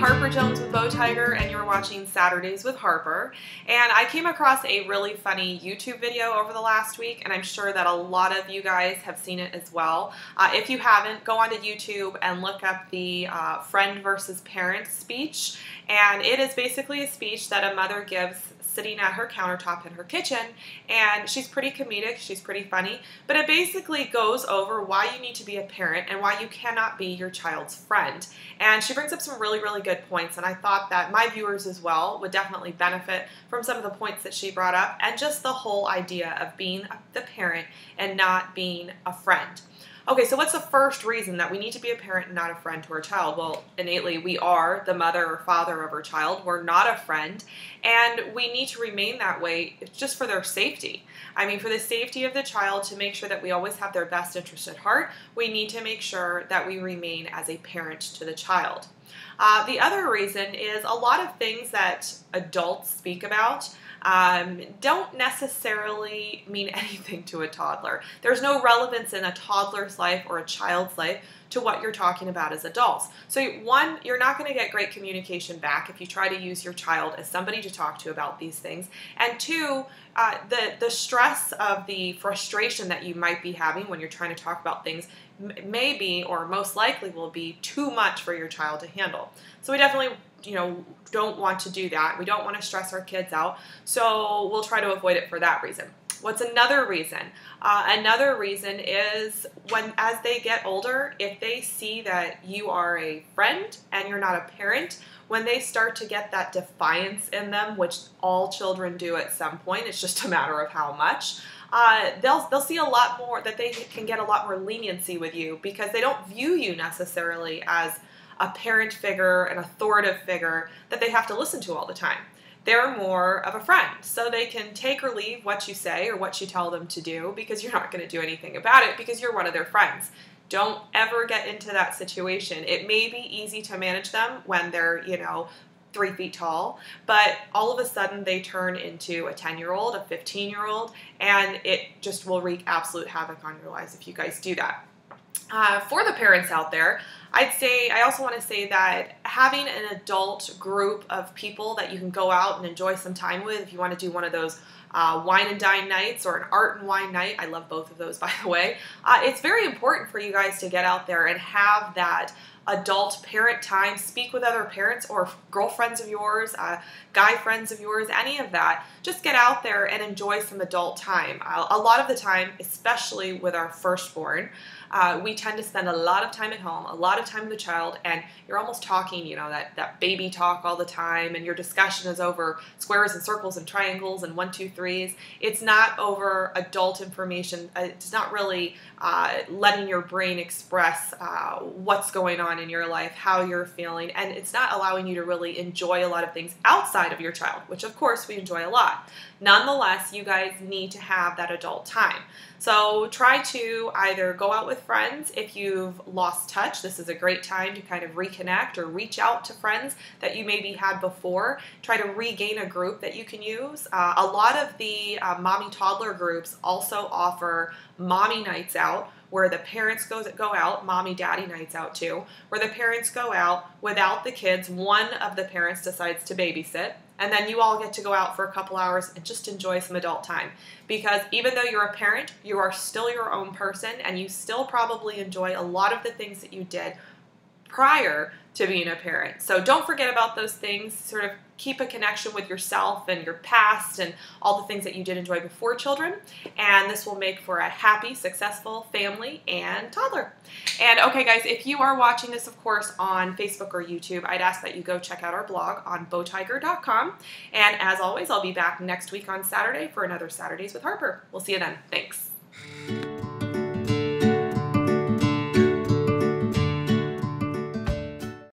Harper Jones with Bow Tiger, and you're watching Saturdays with Harper. And I came across a really funny YouTube video over the last week, and I'm sure that a lot of you guys have seen it as well. If you haven't, go onto YouTube and look up the friend versus parent speech. And it is basically a speech that a mother gives sitting at her countertop in her kitchen, and she's pretty comedic, she's pretty funny, but it basically goes over why you need to be a parent and why you cannot be your child's friend. And she brings up some really, really good points, and I thought that my viewers as well would definitely benefit from some of the points that she brought up and just the whole idea of being the parent and not being a friend. Okay, so what's the first reason that we need to be a parent and not a friend to our child? Well, innately, we are the mother or father of our child. We're not a friend, and we need to remain that way just for their safety. I mean, for the safety of the child, to make sure that we always have their best interest at heart, we need to make sure that we remain as a parent to the child. The other reason is a lot of things that adults speak about don't necessarily mean anything to a toddler. There's no relevance in a toddler's life or a child's life to what you're talking about as adults. So one, you're not going to get great communication back if you try to use your child as somebody to talk to about these things. And two, the stress of the frustration that you might be having when you're trying to talk about things may be, or most likely will be, too much for your child to handle. So we definitely don't want to do that. We don't want to stress our kids out, so we'll try to avoid it for that reason. What's another reason? Another reason is as they get older, if they see that you are a friend and you're not a parent, when they start to get that defiance in them, which all children do at some point, it's just a matter of how much, they'll see a lot more, that they can get a lot more leniency with you because they don't view you necessarily as a parent figure, an authoritative figure that they have to listen to all the time. They're more of a friend, so they can take or leave what you say or what you tell them to do because you're not going to do anything about it because you're one of their friends. Don't ever get into that situation. It may be easy to manage them when they're, 3 feet tall, but all of a sudden they turn into a 10-year-old, a 15-year-old, and it just will wreak absolute havoc on your lives if you guys do that. For the parents out there, I also want to say that having an adult group of people that you can go out and enjoy some time with, if you want to do one of those wine and dine nights or an art and wine night, I love both of those, by the way, it's very important for you guys to get out there and have that adult parent time, speak with other parents or girlfriends of yours, guy friends of yours, any of that. Just get out there and enjoy some adult time. A lot of the time, especially with our firstborn, we tend to spend a lot of time at home, a lot of time with the child, and you're almost talking, that baby talk all the time, and your discussion is over squares and circles and triangles and 1, 2, 3s. It's not over adult information. It's not really letting your brain express what's going on in your life, how you're feeling, and it's not allowing you to really enjoy a lot of things outside of your child, which of course we enjoy a lot. Nonetheless, you guys need to have that adult time. So try to either go out with friends if you've lost touch. This is a great time to kind of reconnect or reach out to friends that you maybe had before. Try to regain a group that you can use. A lot of the mommy-toddler groups also offer mommy nights out, where the parents go out, mommy-daddy nights out too, where the parents go out without the kids. One of the parents decides to babysit, and then you all get to go out for a couple hours and just enjoy some adult time. Because even though you're a parent, you are still your own person, and you still probably enjoy a lot of the things that you did prior to being a parent. So don't forget about those things. Sort of keep a connection with yourself and your past and all the things that you did enjoy before children. And this will make for a happy, successful family and toddler. And okay, guys, if you are watching this, of course, on Facebook or YouTube, I'd ask that you go check out our blog on bowtiger.com. And as always, I'll be back next week on Saturday for another Saturdays with Harper. We'll see you then. Thanks.